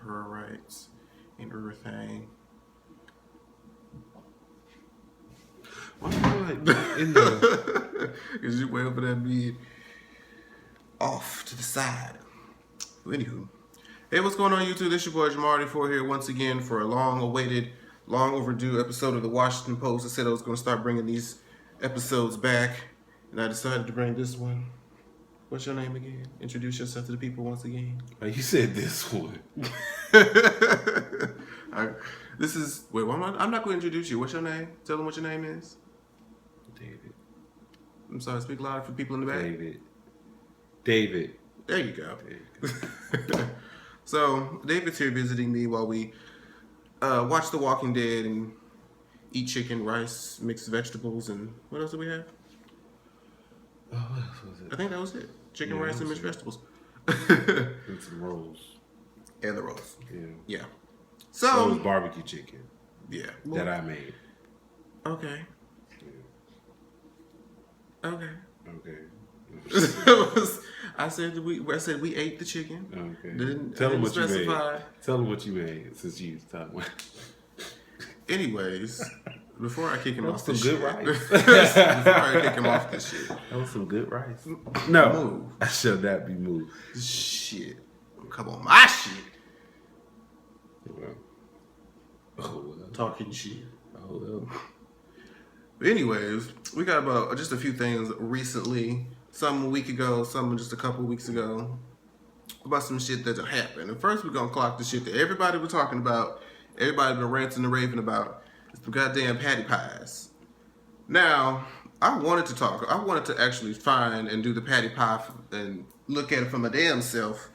her rights and everything. Why am I like in the... Because you waiting for that bead off to the side. Anywho. Hey, what's going on, YouTube? This your boy Jamarty4 here once again for a long-awaited, long-overdue episode of the Washington Post. I said I was going to start bringing these episodes back, and I decided to bring this one. What's your name again? Introduce yourself to the people once again. You said this one. I'm not going to introduce you. What's your name? Tell them what your name is. David. I'm sorry, speak louder for people in the back. David. There you go. So, David's here visiting me while we watch The Walking Dead and eat chicken, rice, mixed vegetables, and what else do we have? Oh, what else was it? I think that was it. Chicken, rice, and mixed vegetables. And some rolls. And the rolls. Yeah. So that was barbecue chicken. Yeah. That I made. Okay. Yeah. Okay. Okay. I said we ate the chicken. Okay. Tell them what you made. Tell them what you made since you used to talk about. Anyways, before I kick him off this shit. That was some good rice. Before I kick him off this shit. That was some good rice. No. Move. I shall not be moved. Shit. Come on, my shit. Well. Talking shit. Oh, well. But anyways, we got about just a few things recently. Some a week ago, some just a couple of weeks ago. About some shit that happened. And first we're going to clock the shit that everybody was talking about. Everybody been ranting and raving about. It's the goddamn patty pies. Now, I wanted to actually find and do the patty pie and look at it for my damn self.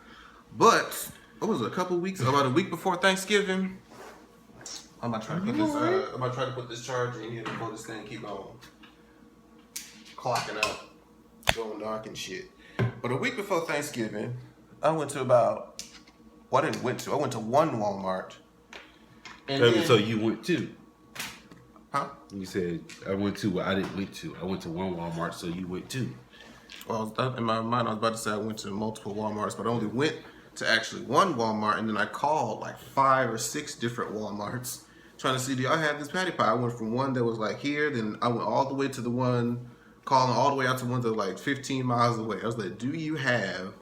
But, what was it, about a week before Thanksgiving? I'm gonna try to put this charger in here before this thing keep on clocking out, going dark and shit. But a week before Thanksgiving, I went to one Walmart. And so you went to? Huh? You said I went to. I didn't went to. I went to one Walmart, so you went to. Well, in my mind, I was about to say I went to multiple Walmarts, but I only went to actually one Walmart, and then I called like 5 or 6 different Walmarts trying to see, do y'all have this patty pie? I went from one that was like here, then I went all the way to the one, calling all the way out to one that was like 15 miles away. I was like, do you have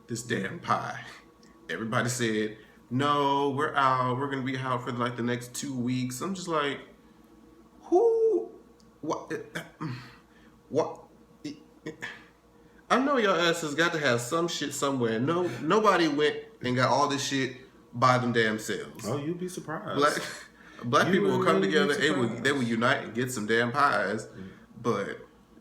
this damn pie? Everybody said, no, we're out. We're going to be out for like the next 2 weeks. I'm just like, what? I know your asses got to have some shit somewhere. Nobody went and got all this shit by them damn selves. Oh, you'd be surprised. Black people will come together, they will unite and get some damn pies, but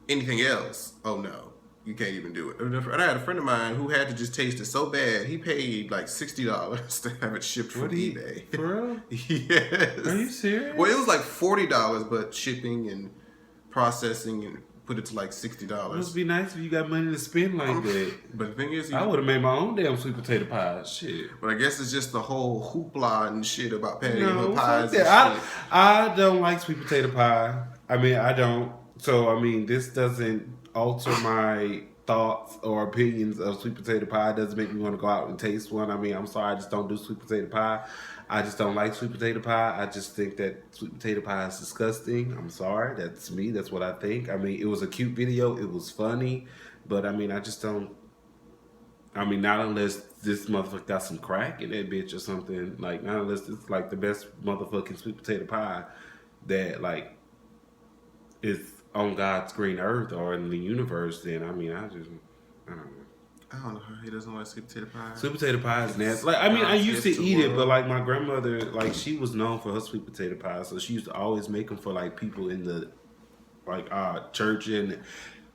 anything else, oh no, you can't even do it. And I had a friend of mine who had to just taste it so bad, he paid like $60 to have it shipped from eBay. For real? Yes. Are you serious? Well, it was like $40, but shipping and processing and put it to like $60. It must be nice if you got money to spend like that. But the thing is, I would have made my own damn sweet potato pie. Shit. But I guess it's just the whole hoopla and shit about patty pies. And shit. I don't like sweet potato pie. I mean, I don't. So, I mean, this doesn't alter my thoughts or opinions of sweet potato pie. It doesn't make me want to go out and taste one. I mean, I'm sorry, I just don't do sweet potato pie. I just don't like sweet potato pie. I just think that sweet potato pie is disgusting. I'm sorry. That's me. That's what I think. I mean, it was a cute video. It was funny. But, I mean, I just don't. I mean, not unless this motherfucker got some crack in that bitch or something. Like, not unless it's, like, the best motherfucking sweet potato pie that, like, is on God's green earth or in the universe. Then, I mean, I don't know. I don't know how he doesn't like sweet potato pie. Sweet potato pie is nasty. Like, I mean, I used to eat it, but like my grandmother, like she was known for her sweet potato pie, so she used to always make them for like people in the like our church and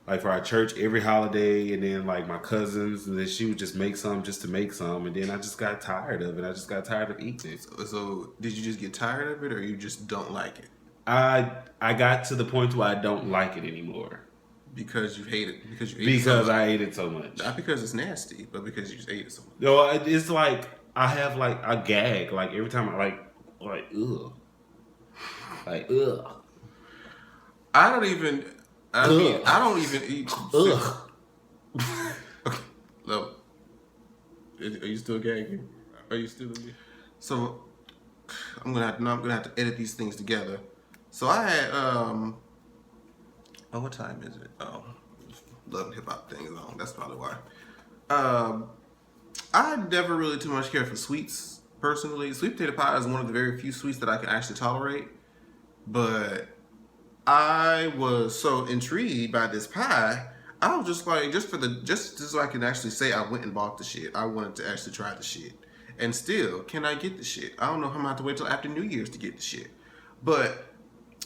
like for our church every holiday, and then like my cousins, and then she would just make some just to make some, and then I just got tired of it. I just got tired of eating it. So did you just get tired of it, or you just don't like it? I got to the point where I don't like it anymore. Because you hate it. Because I ate it so much. Not because it's nasty, but because you just ate it so much. No, it's like I have like a gag. Like every time I like ugh. Like ugh. I don't even eat. Ugh. Okay. Look. Are you still gagging? Are you still with me? So I'm gonna have to edit these things together. So I had oh, what time is it? Oh, love hip hop things on. That's probably why. Um, I never really too much care for sweets personally. Sweet potato pie is one of the very few sweets that I can actually tolerate. But I was so intrigued by this pie. I was just like, just so I can actually say I went and bought the shit. I wanted to actually try the shit. And still, can I get the shit? I don't know how I'm gonna have to wait till after New Year's to get the shit. But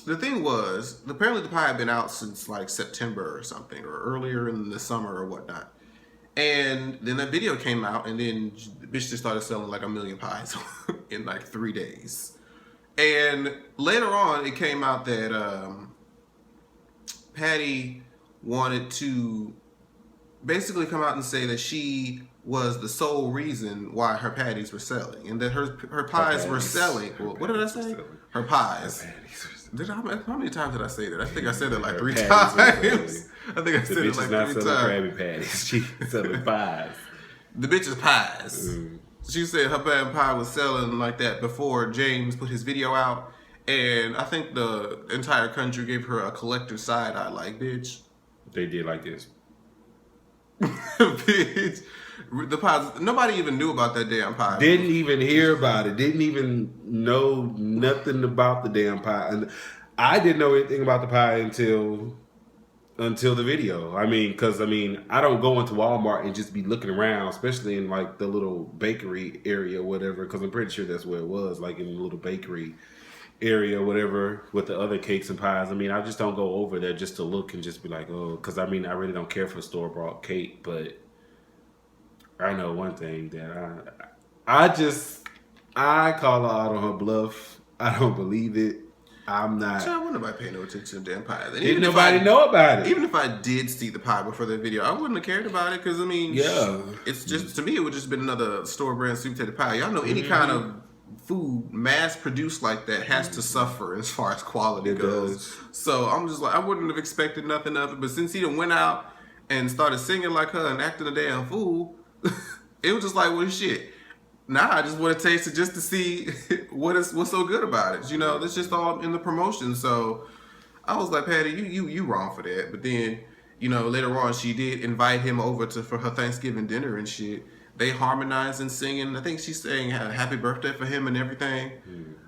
the thing was, apparently the pie had been out since like September or something, or earlier in the summer or whatnot. And then that video came out, and then the bitch just started selling like a million pies in like 3 days. And later on, it came out that Patti wanted to basically come out and say that she was the sole reason why her patties were selling, and that her pies were selling. Well, what did I say? Her pies. How many times did I say that? I think I said it like 3 times. I think I said it like 3 times. The bitch is not selling Krabby Patties. She's selling pies. The bitch is pies. Mm. She said her bad pie was selling like that before James put his video out, and I think the entire country gave her a collector side eye, like, bitch. They did like this. Bitch. The pies, nobody even knew about that damn pie. Didn't even hear about it. Didn't even know nothing about the damn pie. And I didn't know anything about the pie until the video. I mean, because I don't go into Walmart and just be looking around, especially in like the little bakery area or whatever, because I'm pretty sure that's where it was, like in the little bakery area or whatever with the other cakes and pies. I mean, I just don't go over there just to look and just be like, oh, because I really don't care for store-bought cake, but I know one thing that I call her out on her bluff. I don't believe it. I'm not. I wouldn't nobody pay no attention to damn pie. Didn't nobody know about it. Even if I did see the pie before the video, I wouldn't have cared about it because it's just, to me, it would just been another store brand sweet potato pie. Y'all know any kind of food mass produced like that has to suffer as far as quality goes. So I'm just like, I wouldn't have expected nothing of it. But since he done went out and started singing like her and acting a damn fool, it was just like, well, shit. Now I just want to taste it just to see what's so good about it. You know, that's just all in the promotion. So I was like, Patti, you wrong for that. But then, you know, later on she did invite him over for her Thanksgiving dinner and shit. They harmonized and singing. I think she's saying happy birthday for him and everything.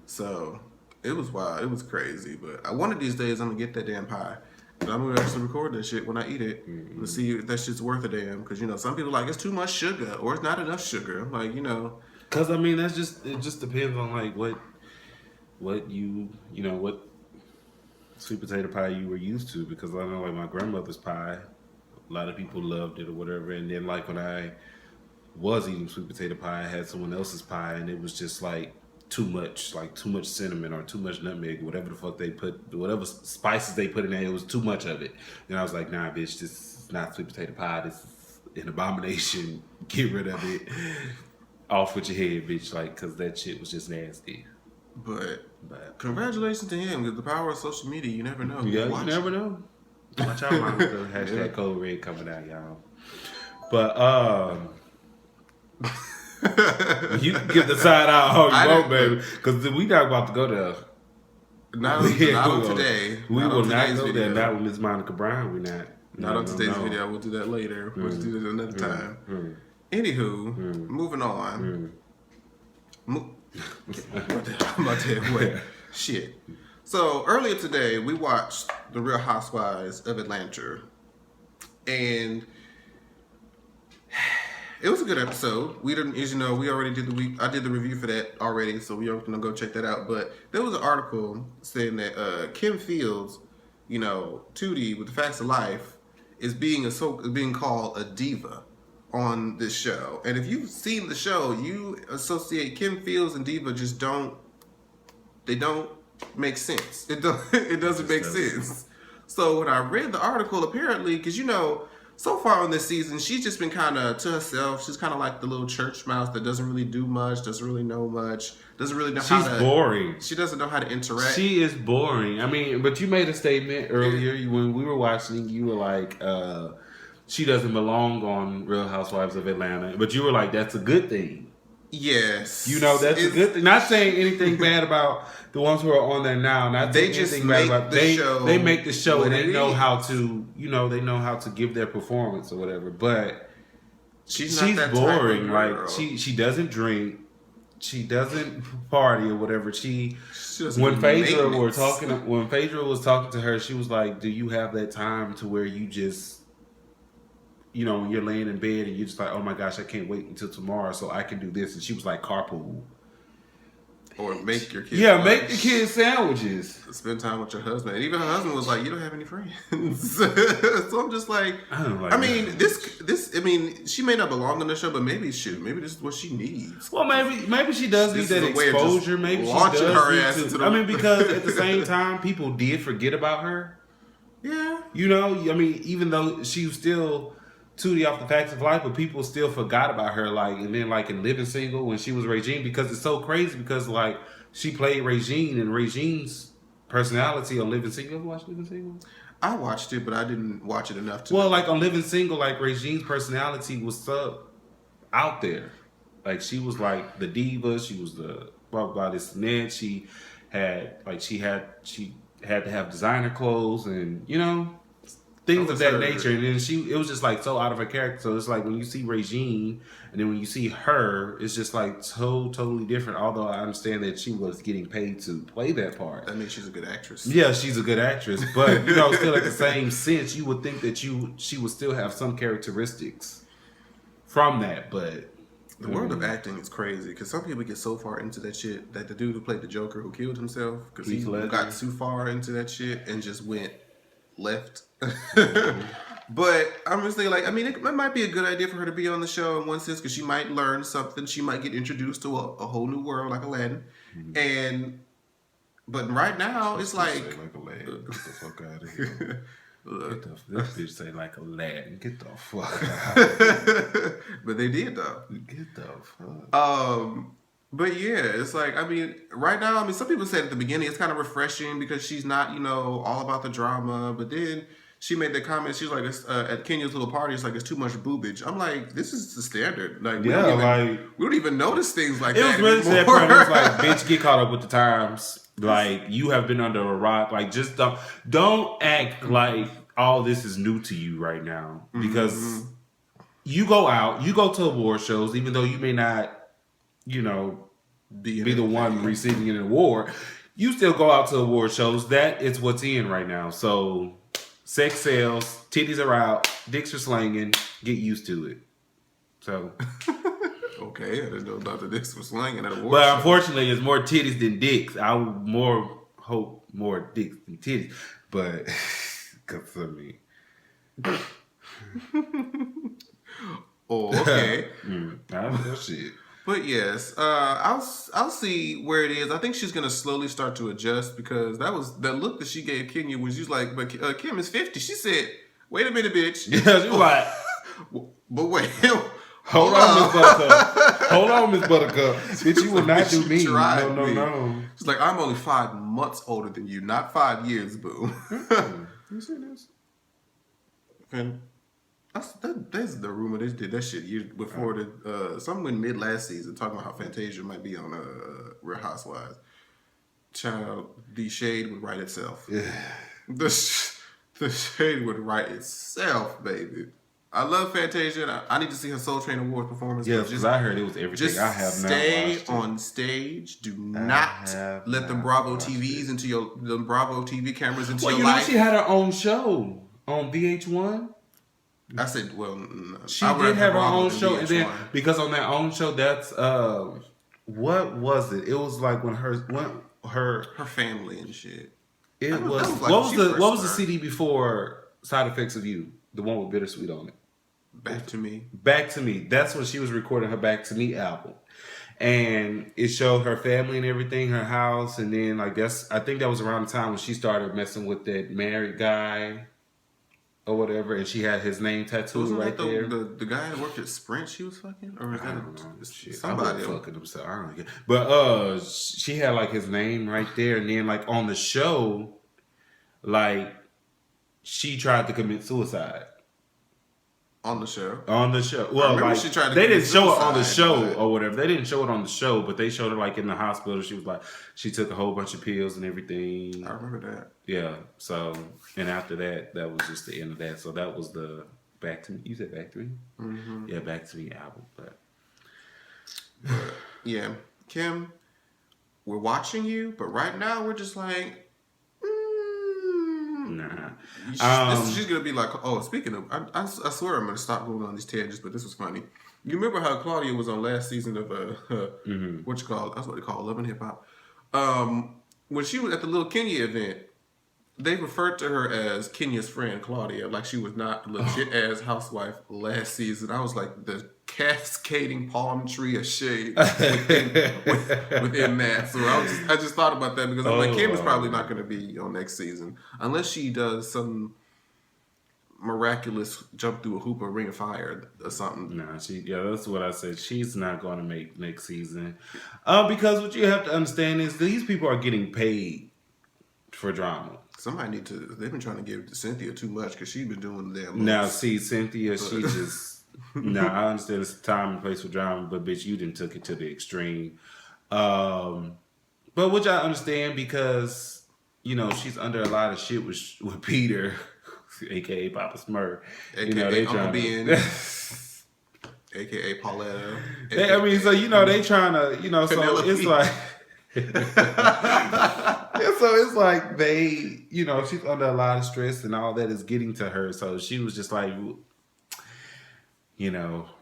So it was wild. It was crazy. But one of these days I'm gonna get that damn pie. And I'm gonna actually record that shit when I eat it to see if that shit's worth a damn. Because, you know, some people are like, it's too much sugar or it's not enough sugar. I'm like, you know. Because, I mean, it just depends on, like, what sweet potato pie you were used to. Because I know, like, my grandmother's pie, a lot of people loved it or whatever. And then, like, when I was eating sweet potato pie, I had someone else's pie, and it was just, like, too much cinnamon or too much nutmeg, whatever the fuck they put, whatever spices they put in there, it was too much of it. And I was like, nah, bitch, this is not sweet potato pie. This is an abomination. Get rid of it. Off with your head, bitch, like, because that shit was just nasty. But congratulations to him, with the power of social media, you never know. Yeah, you never know. Watch out, mom. Hashtag Code Red coming out, y'all. But, you can give the side out all you want, baby, because we not about to go there. Not on today. We will not go there. Not with Miss Monica Brown. We not. Not on today's video. We'll do that later. We'll do that another time. Anywho, moving on. Shit. So earlier today, we watched The Real Housewives of Atlanta, and it was a good episode. We didn't, as you know, we already did I did the review for that already, so we are gonna go check that out. But there was an article saying that Kim Fields, you know, Tootie with the Facts of Life, is being called a diva on this show. And if you've seen the show, you associate Kim Fields and diva just don't make sense. It doesn't make sense. So when I read the article, apparently, because, you know, so far on this season, she's just been kind of to herself. She's kind of like the little church mouse that doesn't really do much, doesn't really know much, doesn't really know how to... She's boring. She doesn't know how to interact. She is boring. I mean, but you made a statement earlier when we were watching. You were like, she doesn't belong on Real Housewives of Atlanta. But you were like, that's a good thing. Yes, You know, that's a good thing. Not saying anything bad about the ones who are on there now. Not they saying just anything bad make about the show. they make the show what and they it know how is. to, you know, they know how to give their performance or whatever. But She's not she's that type of boring. Like girl. she doesn't drink, she doesn't party or whatever. She doesn't When do Phaedra maintenance. when Phaedra was talking to her, she was like, "Do you have that time to where you just, you know, when you're laying in bed and you're just like, oh my gosh, I can't wait until tomorrow so I can do this?" And she was like, "Carpool." Or make your kids. Yeah, make the kids sandwiches. Spend time with your husband. And even her husband was like, "You don't have any friends." So I'm just like, I mean, this. I mean, she may not belong on the show, but maybe maybe this is what she needs. Well, maybe she does need that exposure. Maybe she launching does her need ass to. into the. I mean, because at the same time, people did forget about her. Yeah. You know, I mean, even though she was still Tootie off the Facts of Life, but people still forgot about her. Like, and then like in Living Single when she was Regine, because it's so crazy because like she played Regine and Regine's personality on Living Single. You ever watch Living Single? I watched it, but I didn't watch it enough to. Well, like on Living Single, like Regine's personality was so out there. Like she was like the diva. She was the blah blah this and that. She had to have designer clothes and, you know, things of that nature. And then it was just like so out of her character. So it's like when you see Regine and then when you see her, it's just like totally different. Although I understand that she was getting paid to play that part. That means she's a good actress. Yeah, she's a good actress. But, you know, still at the same sense, you would think that she would still have some characteristics from that. But the world of acting is crazy because some people get so far into that shit that the dude who played the Joker who killed himself because he got too far into that shit and just went left. But I'm just thinking, like, I mean, it might be a good idea for her to be on the show in one sense because she might learn something. She might get introduced to a whole new world like Aladdin. Mm-hmm. But right now, it's like Aladdin. Get the fuck out of here. This bitch say like Aladdin. Get the fuck out. But they did though. Get the fuck. But yeah, it's like, I mean, right now, I mean, some people said at the beginning it's kind of refreshing because she's not, you know, all about the drama. But then she made the comment. She was like, at Kenya's little party, it's like it's too much boobage. I'm like, this is the standard. Like, we don't even notice things like that. It was really to that point. It was like, bitch, get caught up with the times. Like, you have been under a rock. Like, just don't act like all this is new to you right now. Because you go out, you go to award shows, even though you may not, you know, be the one receiving an award. You still go out to award shows. That is what's in right now. So, sex sells, titties are out, dicks are slanging. Get used to it. So... Okay, I didn't know about the dicks were slanging at a award But show. unfortunately, it's more titties than dicks. I would hope more dicks than titties. But, because I mean... Oh, okay. I don't know shit. But yes, I'll see where it is. I think she's gonna slowly start to adjust because that look that she gave Kenya when she was like, "But Kim is 50." She said, "Wait a minute, bitch." Yeah, she was like, "But wait, hold on, Miss Buttercup. Hold on, Miss Buttercup. Bitch, you will not do me. No. She's like, "I'm only 5 months older than you, not 5 years, boo." You see this? And that's the rumor. They did that shit years before someone mid last season talking about how Fantasia might be on Real Housewives. Child, the shade would write itself. Yeah. The shade would write itself, baby. I love Fantasia. I need to see her Soul Train Awards performance. Yeah, because I heard it was everything. Just I have not stay on stage. Do not let the Bravo TVs the Bravo TV cameras into your life. Well, you know she had her own show on VH1. I said, well, she did have her own show, and then because on that own show, that's what was it? It was like when her family and shit. It was what was the CD before Side Effects of You? The one with Bittersweet on it. Back to Me. Back to Me. That's when she was recording her Back to Me album. And it showed her family and everything, her house, and then I think that was around the time when she started messing with that married guy or whatever, and she had his name tattooed right there. The guy that worked at Sprint she was fucking? Or was that somebody fucking himself? I don't get. But she had like his name right there, and then like on the show, like she tried to commit suicide. On the show. On the show. I Well, remember like, she tried to they commit didn't show it on the suicide, show but- or whatever. They didn't show it on the show, but they showed her like in the hospital. She was like, she took a whole bunch of pills and everything. I remember that. Yeah. So, and after that, that was just the end of that. So that was the Back to Me. You said Back to Me? Mm-hmm. Yeah, Back to Me album. But yeah, Kim, we're watching you, but right now we're just like, nah. She's gonna be like, oh, speaking of, I swear I'm gonna stop going on these tangents, but this was funny. You remember how Claudia was on last season of what you call? That's what they call Love and Hip Hop. When she was at the little Kenya event, they referred to her as Kenya's friend Claudia, like she was not a legit ass housewife last season. I was like the cascading palm tree of shade within that. So I just thought about that because I'm like, Kim is probably not going to be on next season unless she does some miraculous jump through a hoop or ring of fire or something. Nah, that's what I said. She's not going to make next season. Because what you have to understand is these people are getting paid for drama. Somebody need to. They've been trying to give Cynthia too much because she's been doing the damn. Now, see, Cynthia, she just. Now, I understand it's time and place for drama, but bitch, you didn't took it to the extreme. But which I understand because she's under a lot of shit with Peter, aka Papa Smurf. AKA they Uncle trying Ben, to. AKA Pauletta. I mean, so they trying to, so Penelope. it's like. So it's like she's under a lot of stress and all that is getting to her. So she was just like,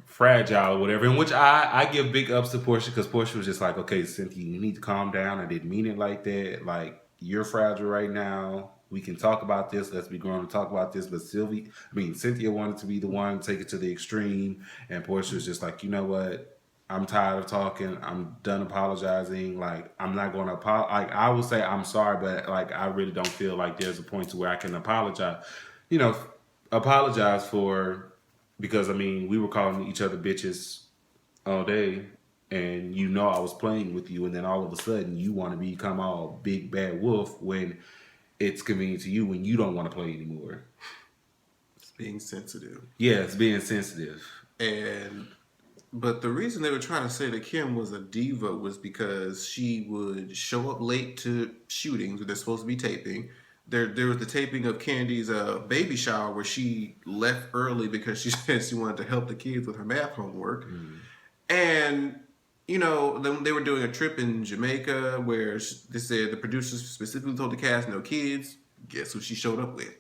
fragile or whatever. In which I give big ups to Porsha because Porsha was just like, okay, Cynthia, you need to calm down. I didn't mean it like that. Like, you're fragile right now. We can talk about this. Let's be grown to talk about this. But Cynthia wanted to be the one to take it to the extreme. And Porsha was just like, you know what? I'm tired of talking. I'm done apologizing. Like, I'm not going to apologize. Like, I will say I'm sorry, but like, I really don't feel like there's a point to where I can apologize. Apologize for, because we were calling each other bitches all day, and I was playing with you, and then all of a sudden you want to become all big bad wolf when it's convenient to you when you don't want to play anymore. It's being sensitive. Yeah, it's being sensitive. But the reason they were trying to say that Kim was a diva was because she would show up late to shootings where they're supposed to be taping. There was the taping of Candy's baby shower where she left early because she said she wanted to help the kids with her math homework. Mm. And, then they were doing a trip in Jamaica where they said the producers specifically told the cast no kids. Guess who she showed up with?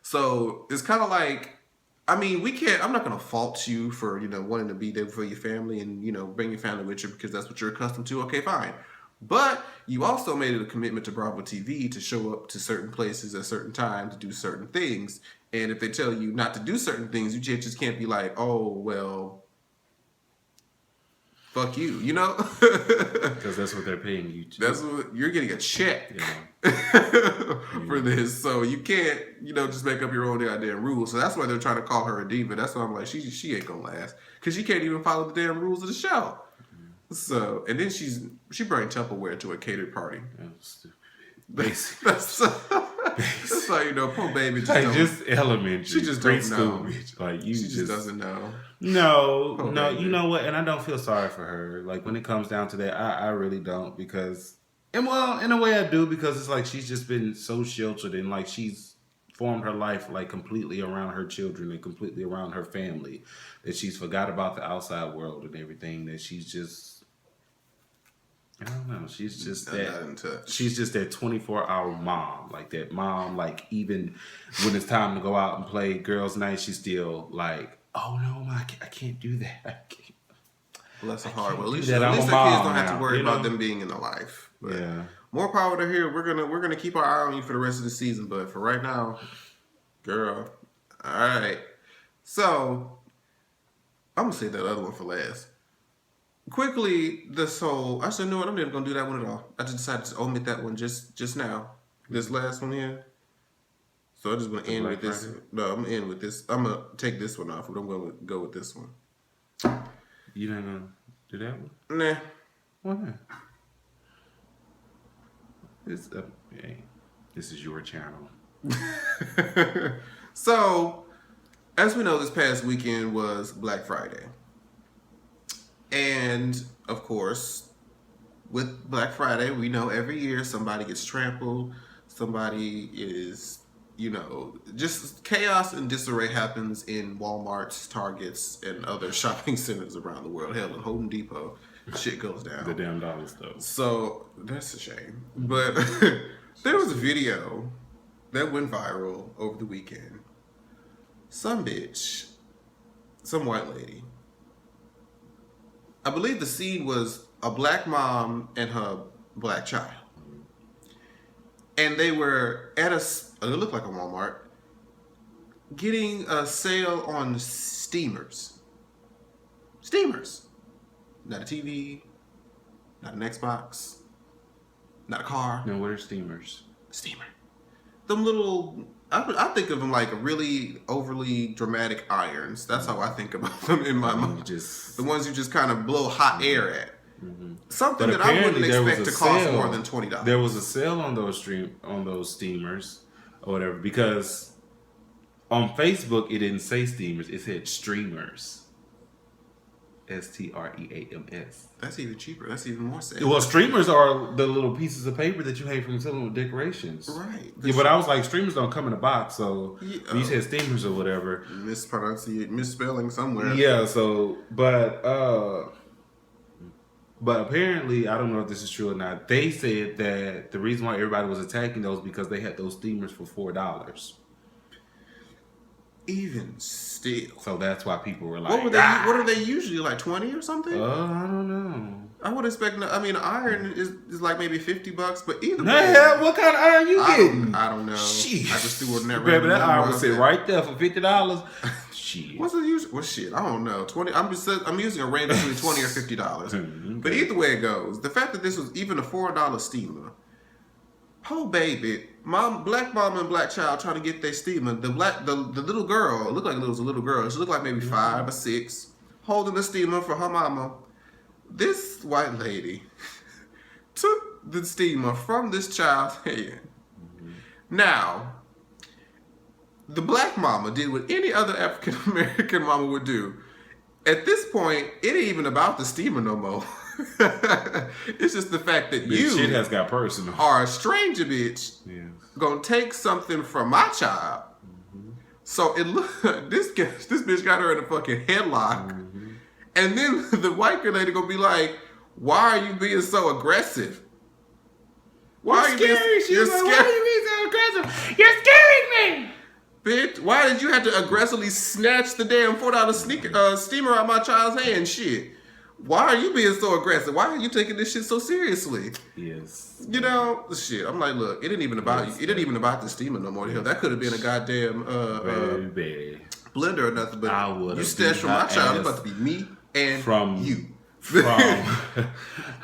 So it's kind of like, I'm not going to fault you for, wanting to be there for your family and, bring your family with you because that's what you're accustomed to. Okay, fine. But you also made it a commitment to Bravo TV to show up to certain places at certain times to do certain things. And if they tell you not to do certain things, you just can't be like, oh, well, fuck you, Because that's what they're paying you to. That's what you're getting a check for this. So you can't, just make up your own goddamn rules. So that's why they're trying to call her a diva. That's why I'm like, she ain't gonna last. Because she can't even follow the damn rules of the show. Mm-hmm. So, and then she brought Tupperware to a catered party. That's stupid. That's how poor baby just elementary. She just don't know. Bitch. Like she just doesn't know. No, baby. You know what? And I don't feel sorry for her. Like when it comes down to that, I really don't because, and well, in a way I do because it's like she's just been so sheltered and like she's formed her life like completely around her children and completely around her family that she's forgot about the outside world and everything that she's just. I don't know. She's just that. She's just that 24-hour mom, like that mom. Like even when it's time to go out and play girls' night, she's still like, "Oh no, I can't do that." I can't. Well, that's a hard. Well, at least the kids don't have to worry about them being in the life. But yeah. More power to her. We're gonna keep our eye on you for the rest of the season. But for right now, girl. All right. So I'm gonna say that other one for last. Quickly, this whole... I said, no, I'm never going to do that one at all. I just decided to omit that one just now. This last one here. So I just want to end with this. No, I'm going to end with this. I'm going to take this one off, but I'm going to go with this one. You don't know do that one? Nah. Why not? This is your channel. So, as we know, this past weekend was Black Friday. And, of course, with Black Friday, we know every year somebody gets trampled, somebody is, just chaos and disarray happens in Walmarts, Targets, and other shopping centers around the world. Hell, in Home Depot, shit goes down. The damn dollar store. So, that's a shame. But there was a video that went viral over the weekend. Some bitch, some white lady, I believe the scene was a black mom and her black child. And they were at it looked like a Walmart, getting a sale on steamers. Steamers. Not a TV, not an Xbox, not a car. No, what are steamers? Steamer. Them little, I think of them like really overly dramatic irons. That's how I think about them in my mind. The ones you just kind of blow hot air at. Mm-hmm. Something but that I wouldn't expect to cost sale, more than $20. There was a sale on those steamers or whatever, because on Facebook it didn't say steamers, it said streamers. STREAMS. That's even cheaper. That's even more sad. Well, streamers are the little pieces of paper that you hang from some little decorations. Right. Yeah, but I was like, streamers don't come in a box, so you said steamers or whatever. Misspelling somewhere. Yeah, so, but apparently, I don't know if this is true or not, they said that the reason why everybody was attacking those because they had those steamers for $4. Even still. So that's why people were like, what are they usually, like 20 or something? I don't know. I would expect, iron is like maybe $50, but either way. What kind of iron you getting? I don't know. Jeez. I just threw a never. Baby, that iron would sit right there for $50. Shit. What's the usual? Well, shit, I don't know. 20. I'm using a range between $20 or $50. Okay. But either way it goes, the fact that this was even a $4 steamer. Oh baby, black mom and black child trying to get their steamer. The little girl, it looked like it was a little girl. She looked like maybe 5 or 6, holding the steamer for her mama. This white lady took the steamer from this child's hand. Mm-hmm. Now, the black mama did what any other African American mama would do. At this point, it ain't even about the steamer no more. It's just the fact that shit has got personal. Are a stranger bitch. Yes. Gonna take something from my child. Mm-hmm. So this bitch got her in a fucking headlock. Mm-hmm. And then the white girl lady gonna be like, why are you being so aggressive? Why are you being so aggressive? You're scaring me! Bitch, why did you have to aggressively snatch the damn $4 steamer out my child's hand? Shit. Why are you being so aggressive? Why are you taking this shit so seriously? Yes. Shit. I'm like, look, it ain't even about you. It ain't even about the steamer no more. Hell, that could have been a goddamn blender or nothing. But you snatched from my child. It's about to be me and you.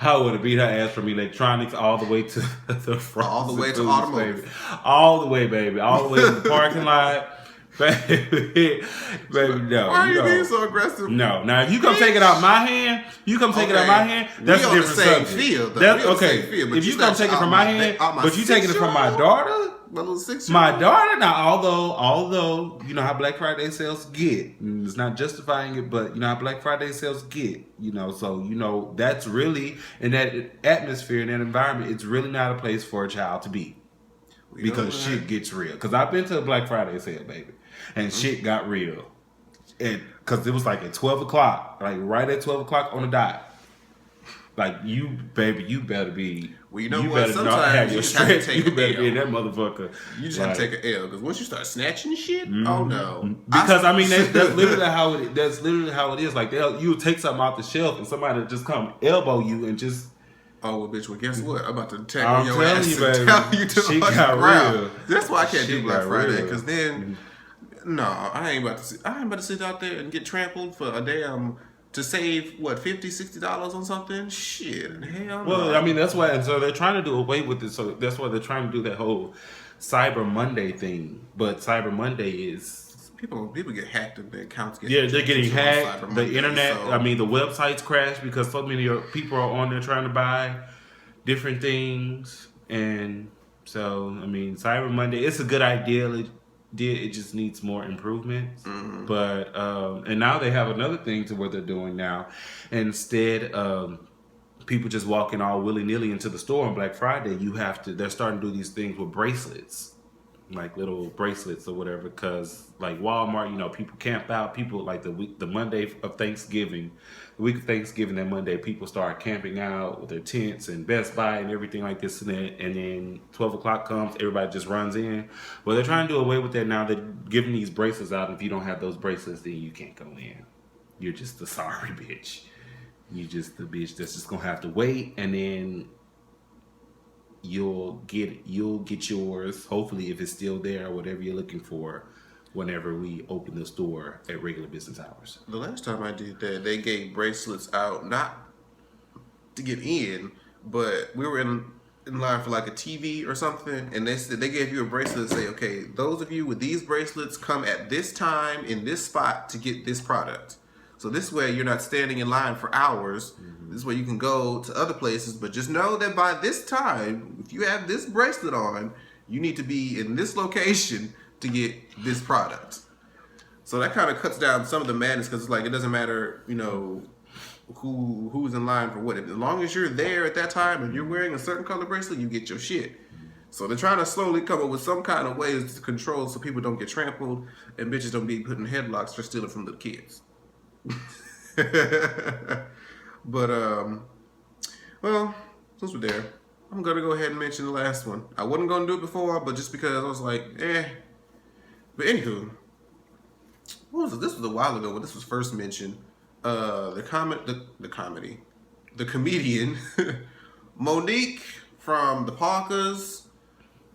I would have beat her ass from electronics all the way to the front. All the way to automotive. Baby. All the way, baby. All the way to the parking lot. Baby, no. Why are you being so aggressive? No. Now, if you come take it out my hand, that's a different subject. Field, that's okay. If you come take it from my hand, but you taking it from my daughter, my little 6-year-old. My daughter. Now, although you know how Black Friday sales get, it's not justifying it, but you know how Black Friday sales get. So that's really in that atmosphere, in that environment, it's really not a place for a child to be. Because shit gets real. Because I've been to a Black Friday sale, baby. And shit got real. And because it was like at 12 o'clock. Like right at 12 o'clock on the dot. Like you better be. Well, you know what? Sometimes you just have to take You better be in that motherfucker. You just have to take an L. Because once you start snatching shit, oh no. Because that's literally how it. That's literally how it is. Like you'll take something off the shelf and somebody will just come elbow you and just. Oh, well, bitch, well, guess what? I'm about to tackle your ass and tell you to the ground. Real. That's why I can't do Black Friday, because then, no, I ain't about to sit out there and get trampled for a damn, to save, what, $50, $60 on something? Shit, hell no. Well, that's why, and so they're trying to do away with it, so that's why they're trying to do that whole Cyber Monday thing, but Cyber Monday is... People get hacked and their accounts get they're getting hacked. The internet, the websites crash because so many people are on there trying to buy different things, and so Cyber Monday, it's a good idea. did. It just needs more improvements. Mm-hmm. But and now they have another thing to what they're doing now. Instead of people just walking all willy nilly into the store on Black Friday, they're starting to do these things with bracelets, like little bracelets or whatever. Because like Walmart, people camp out. People like the Monday of Thanksgiving, the week of Thanksgiving, that Monday, people start camping out with their tents and Best Buy and everything like this. And then 12 o'clock comes, everybody just runs in. Well, they're trying to do away with that now. They're giving these bracelets out. And if you don't have those bracelets, then you can't go in. You're just a sorry bitch. You just the bitch that's just gonna have to wait, and then you'll get yours. Hopefully, if it's still there, or whatever you're looking for, whenever we open the store at regular business hours. The last time I did that, they gave bracelets out, not to get in, but we were in line for like a TV or something, and they said they gave you a bracelet to say, okay, those of you with these bracelets come at this time in this spot to get this product. So this way you're not standing in line for hours. Mm-hmm. This way you can go to other places, but just know that by this time, if you have this bracelet on, you need to be in this location to get this product. So that kind of cuts down some of the madness, because it's like it doesn't matter, who's in line for what. As long as you're there at that time and you're wearing a certain color bracelet, you get your shit. So they're trying to slowly come up with some kind of ways to control so people don't get trampled and bitches don't be put in headlocks for stealing from little kids. But well, since we're there, I'm gonna go ahead and mention the last one. I wasn't gonna do it before, but just because I was like, But anywho, what was it? This was a while ago when this was first mentioned. The comedian Monique from the Parkers,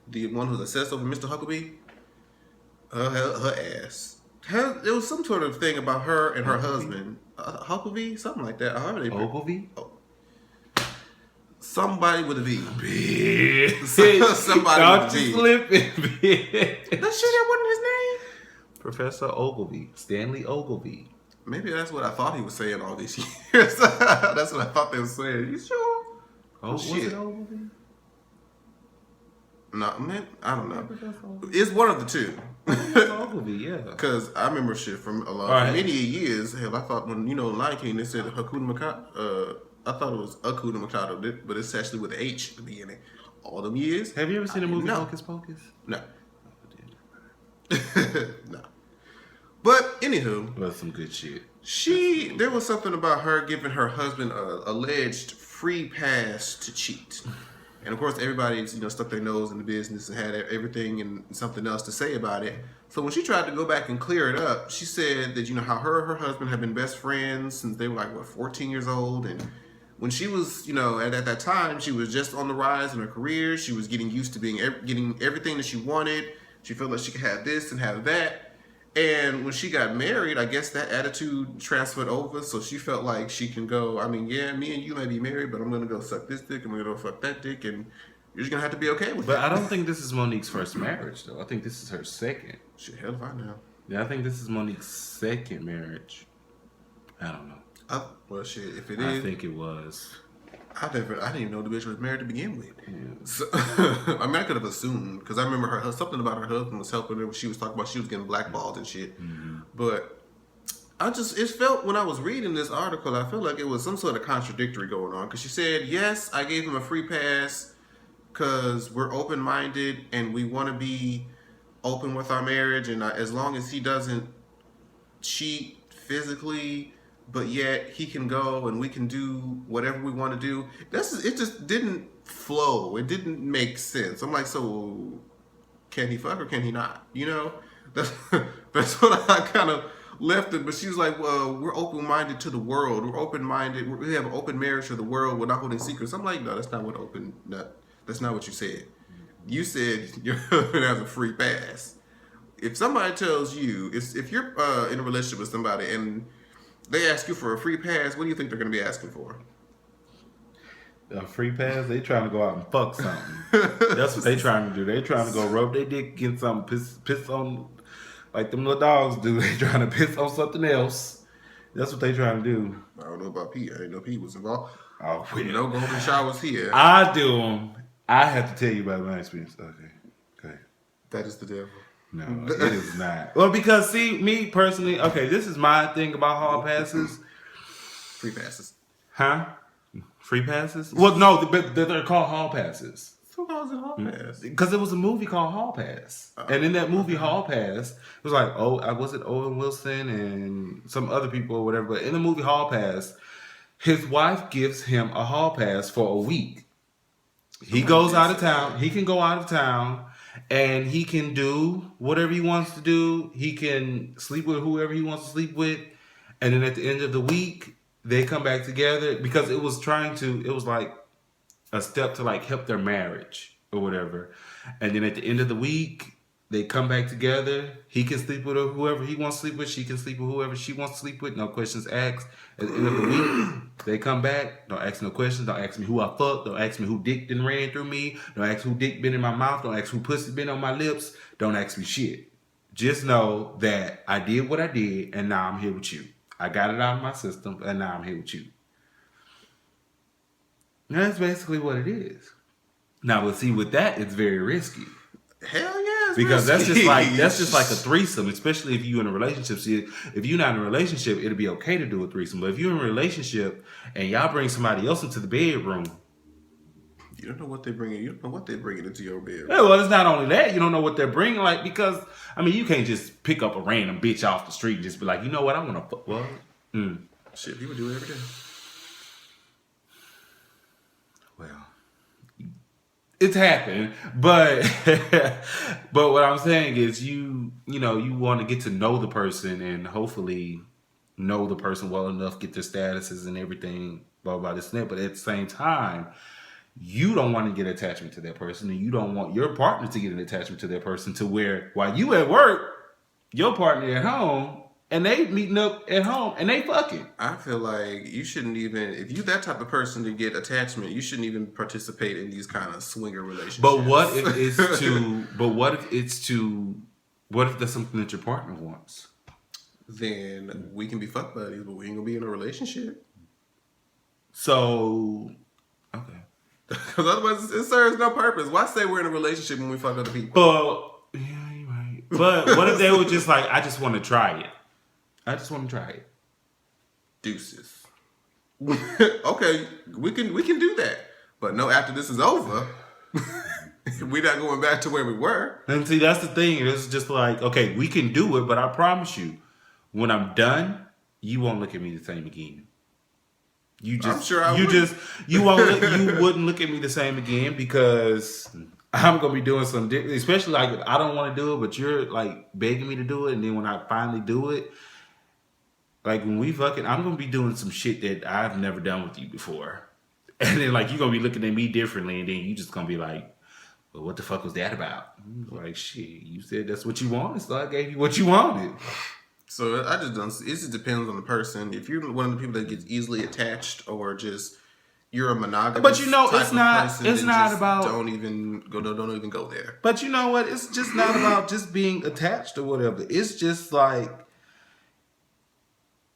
the one who's obsessed over Mr. Huckabee. Her ass. There was some sort of thing about her and her husband. Huckabee? Something like that. Ogilvy? Oh. Somebody with a V. Somebody with a V. Slipping, bitch. That shit, that wasn't his name? Professor Ogilvy. Stanley Ogilvy. Maybe that's what I thought he was saying all these years. That's what I thought they were saying. You sure? Oh, shit. Was it Ogilvy? No, man, I don't know. It's one of the two. Ogilvy, yeah. Because I remember shit from many years. Hell, I thought when Lion King they said Hakuna Matata. I thought it was Hakuna Matata, but it's actually with an H at the beginning. All them years. Have you ever seen the movie Hocus Pocus? No. No. But anywho, that's some good shit. There was something about her giving her husband a alleged free pass to cheat. And of course, everybody's stuck their nose in the business and had everything and something else to say about it. So when she tried to go back and clear it up, she said that how her and her husband have been best friends since they were 14 years old, and when she was at that time, she was just on the rise in her career. She was getting used to getting everything that she wanted. She felt like she could have this and have that. And when she got married, I guess that attitude transferred over. So she felt like she can go, me and you may be married, but I'm going to go suck this dick. I'm going to go fuck that dick. And you're just going to have to be okay with it. But I don't think this is Monique's first marriage, though. I think this is her second. Shit, hell if I know. Yeah, I think this is Monique's second marriage. I don't know. Well, shit, if it I is. think it was. I didn't even know the bitch was married to begin with. Yeah. So, I could have assumed, because I remember something about her husband was helping her when she was talking about she was getting blackballed and shit. Mm-hmm. But it felt when I was reading this article, I felt like it was some sort of contradictory going on. Because she said, yes, I gave him a free pass because we're open-minded and we want to be open with our marriage. And as long as he doesn't cheat physically, but yet he can go and we can do whatever we want to do. It just didn't flow. It didn't make sense. I'm like, so can he fuck or can he not? That's what I kind of left it. But she was like, well, we're open-minded to the world. We're open-minded. We have an open marriage to the world. We're not holding secrets. I'm like, no, that's not what you said. You said your husband has a free pass. If somebody tells you, if you're in a relationship with somebody and they ask you for a free pass, what do you think they're going to be asking for? A free pass? They trying to go out and fuck something. That's what they trying to do. They trying to go rub their dick against something, piss on, like them little dogs do. They trying to piss on something else. That's what they trying to do. I don't know about Pete. I didn't know Pete was involved. Oh, no golden showers here. I do them. I have to tell you about my experience. Okay. That is the devil. No, it is not. Well, because see, me personally, okay, this is my thing about hall passes. Free passes. Huh? Free passes? Well, no, but they're called hall passes. Who calls it hall pass? Because there was a movie called Hall Pass. And in that movie, Hall Pass, it was like, was it Owen Wilson and some other people or whatever. But in the movie Hall Pass, his wife gives him a hall pass for a week. He goes out of town. He can go out of town and he can do whatever he wants to do. He can sleep with whoever he wants to sleep with. And then at the end of the week, they come back together because it was like a step to like help their marriage or whatever. And then at the end of the week, they come back together. He can sleep with whoever he wants to sleep with. She can sleep with whoever she wants to sleep with. No questions asked. At the end of the week, they come back. Don't ask no questions. Don't ask me who I fucked. Don't ask me who dick done ran through me. Don't ask who dick been in my mouth. Don't ask who pussy been on my lips. Don't ask me shit. Just know that I did what I did and now I'm here with you. I got it out of my system and now I'm here with you. That's basically what it is. Now, but see, with that, it's very risky. Hell yeah, it's because risky. that's just like a threesome, especially if you're in a relationship. See, if you're not in a relationship, it'll be okay to do a threesome. But if you're in a relationship and y'all bring somebody else into the bedroom, you don't know what they're bringing. You don't know what they're bringing into your bedroom. Yeah, well, it's not only that. You don't know what they're bringing. Like, because, I mean, you can't just pick up a random bitch off the street and just be like, you know what, I want to fuck. Well, shit, people do it every day. Well, it's happened, but but what I'm saying is you want to get to know the person and hopefully know the person well enough, get their statuses and everything, blah blah this and that. But at the same time, you don't want to get attachment to that person, and you don't want your partner to get an attachment to that person to where while you at work, your partner at home. And they meeting up at home and they fucking. I feel like you shouldn't even, if you that type of person to get attachment, you shouldn't even participate in these kind of swinger relationships. But what if that's something that your partner wants? Then we can be fuck buddies, but we ain't gonna be in a relationship. So, okay. Because otherwise it serves no purpose. Why say we're in a relationship when we fuck other people? But, yeah, you're right. But what if they were just like, I just want to try it. I just want to try it. Deuces. Okay, we can do that. But no, after this is over, we're not going back to where we were. And see, that's the thing. It's just like, okay, we can do it, but I promise you, when I'm done, you won't look at me the same again. You just, I'm sure I you would. just, you wouldn't look at me the same again because I'm gonna be doing some, especially like if I don't want to do it, but you're like begging me to do it, and then when I finally do it. Like, when we fucking, I'm going to be doing some shit that I've never done with you before. And then, like, you're going to be looking at me differently. And then you just going to be like, well, what the fuck was that about? Like, shit, you said that's what you wanted, so I gave you what you wanted. So, it just depends on the person. If you're one of the people that gets easily attached or just, you're a monogamous but you know, type it's of not, person, it's not about. Don't even go there. But you know what? It's just not about just being attached or whatever. It's just like,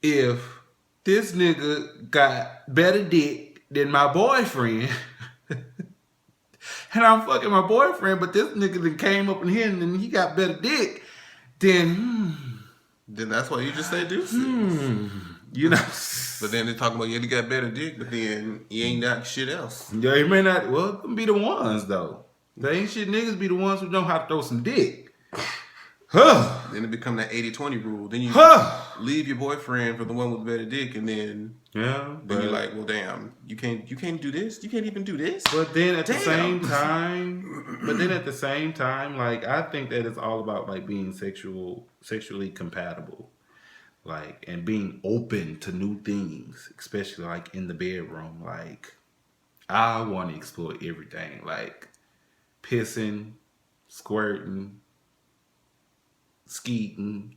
if this nigga got better dick than my boyfriend, and I'm fucking my boyfriend, but this nigga then came up in here and then he got better dick, then that's why you just say deuces. You know. But then they're talking about, yeah, you got better dick, but then you ain't got shit else. Yeah, he may not, well, them be the ones, though. They ain't shit niggas be the ones who know how to throw some dick. Then it become that 80-20 rule. Then you leave your boyfriend for the one with better dick, and then you're like, well, damn, you can't do this. You can't even do this. But then at the same time, like, I think that it's all about like being sexually compatible, like, and being open to new things, especially like in the bedroom. Like, I want to explore everything, like pissing, squirting, skeeting,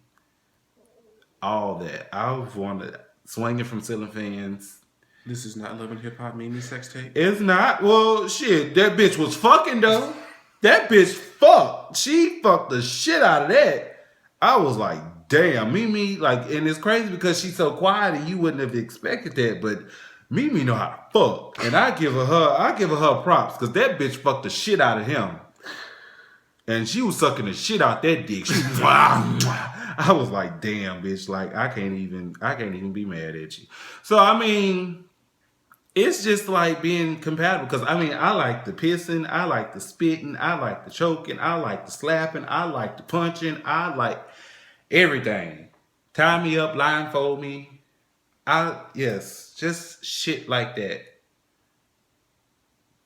all that. I wanted swinging from ceiling fans. This is not Love and Hip Hop mini sex tape. It's not. Well, shit. That bitch was fucking though. That bitch fucked. She fucked the shit out of that. I was like, damn, Mimi. Like, and it's crazy because she's so quiet and you wouldn't have expected that. But Mimi know how to fuck, and I give her props because that bitch fucked the shit out of him. And she was sucking the shit out that dick. She was I was like, damn, bitch, like I can't even be mad at you. So I mean, it's just like being compatible. Cause I mean, I like the pissing, I like the spitting, I like the choking, I like the slapping, I like the punching, I like everything. Tie me up, blindfold me. Yes, just shit like that.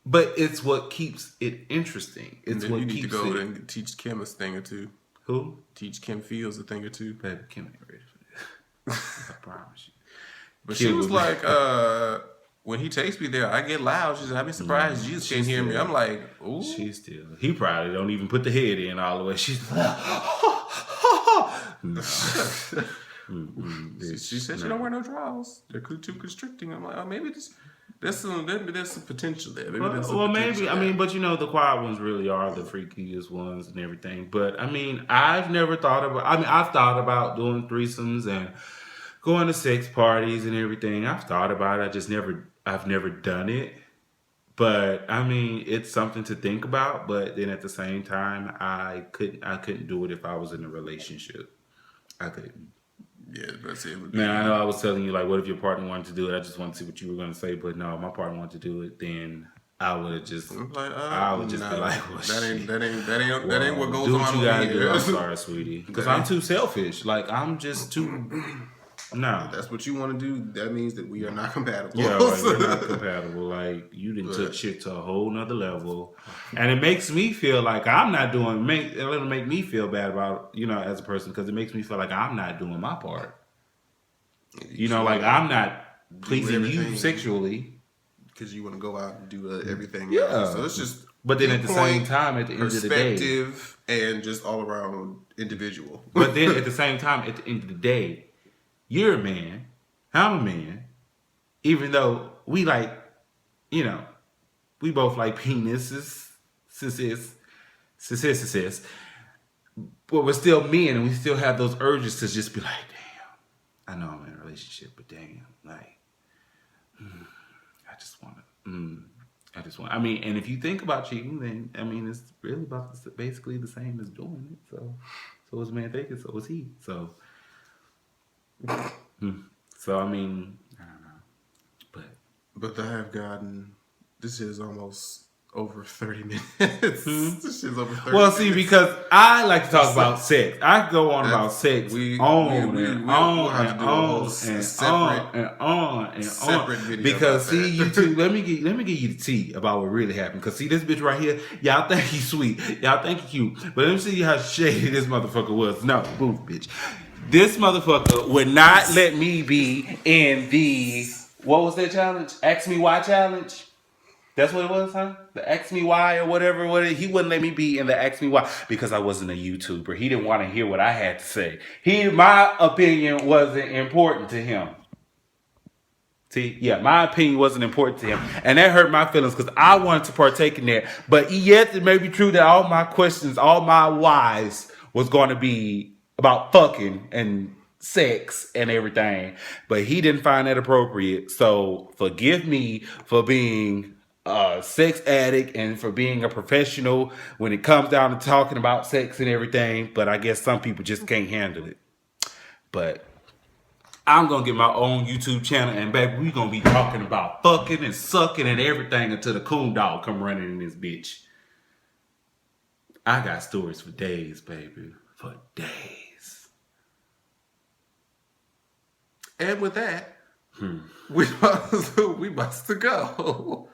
But it's what keeps it interesting. And It's then what you need to keeps go it. and teach Kim a thing or two. Who? Teach Kim Fields a thing or two. Baby, Kim ain't ready for this. I promise you. But Kim she was will be- like, when he takes me there, I get loud. She said, I'd be surprised Jesus can't hear me. I'm like, ooh. She's still. He probably don't even put the head in all the way. She's like, no. She said she don't wear no drawers. They're too constricting. I'm like, oh, maybe there's some potential there. Maybe there's some potential I there. mean, but you know, the quiet ones really are the freakiest ones and everything. But I mean, I've thought about doing threesomes and going to sex parties and everything. I've thought about it. I've never done it. But I mean, it's something to think about. But then at the same time, I couldn't do it if I was in a relationship. I couldn't. Yeah, that's it. Man, I know I was telling you, like, what if your partner wanted to do it? I just wanted to see what you were going to say. But no, if my partner wanted to do it, then I would have just, Like, I would just be like, well, that ain't what goes do on what you over gotta here. do. I'm sorry, sweetie. Because I'm too selfish. Like, I'm just too, no. That's what you want to do. That means that we are not compatible. Yeah, like, we're not compatible. Like, you done took shit to a whole nother level. And it makes me feel like I'm not doing, it'll make me feel bad about, you know, as a person, because it makes me feel like I'm not doing my part. You know, like I'm not pleasing you sexually. Because you want to go out and do everything. Yeah. Else. So it's just. But then at the same time, at the end of the day. Perspective and just all around individual. But then at the same time, at the end of the day, you're a man. I'm a man. Even though we like, you know, we both like penises, sis. But we're still men and we still have those urges to just be like, I know I'm in a relationship, but damn, like, I mean, and if you think about cheating, then, I mean, it's really basically the same as doing it. So is a man thinking, so is he. So I mean, I don't know. But I have gotten, this is almost over 30 minutes. This shit's over 30 minutes. Well, see, because I like to talk about sex. I go on about sex on separate video. Because see, you two, let me give you the tea about what really happened. Because see, this bitch right here, y'all think he's sweet, y'all think he's cute, but let me see how shady this motherfucker was. No, move, bitch. This motherfucker would not let me be in the, what was that challenge? Ask Me Why challenge. That's what it was, huh? The Ask Me Why or whatever. He wouldn't let me be in the Ask Me Why because I wasn't a YouTuber. He didn't want to hear what I had to say. My opinion wasn't important to him. See, yeah, my opinion wasn't important to him. And that hurt my feelings because I wanted to partake in that. But yet it may be true that all my questions, all my whys was going to be about fucking and sex and everything. But he didn't find that appropriate. So forgive me for being a sex addict and for being a professional when it comes down to talking about sex and everything. But I guess some people just can't handle it. But I'm going to get my own YouTube channel and baby, we going to be talking about fucking and sucking and everything until the coon dog come running in this bitch. I got stories for days, baby. For days. And with that, we must go.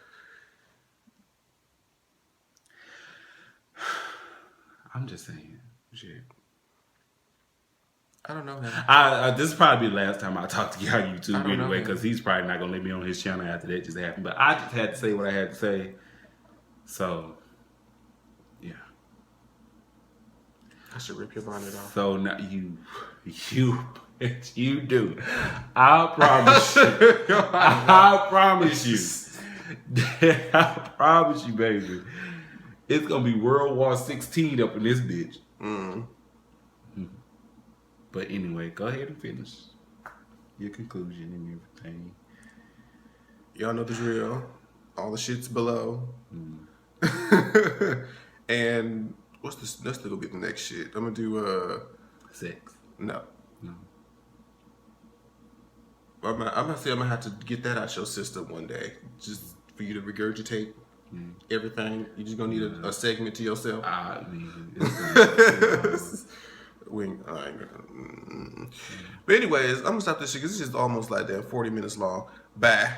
I'm just saying. Shit. I don't know him. This is probably the last time I talk to y'all YouTube anyway, him. because he's probably not going to let me on his channel after that just happened. But I just had to say what I had to say. So, yeah. I should rip your bonnet off. So now you do. I promise you. I promise you. I promise you, baby. It's gonna be World War 16 up in this bitch. But anyway, go ahead and finish your conclusion and everything. Y'all know the drill. All the shit's below. And What's this? Let's go get the next shit. I'm gonna do Sex. no. No. I'm gonna say I'm gonna have to get that out your system one day, just for you to regurgitate everything. You just gonna need a segment to yourself. I mean, it's When I ain't gonna. But anyways, I'm gonna stop this shit because it's just almost like that 40 minutes long. Bye.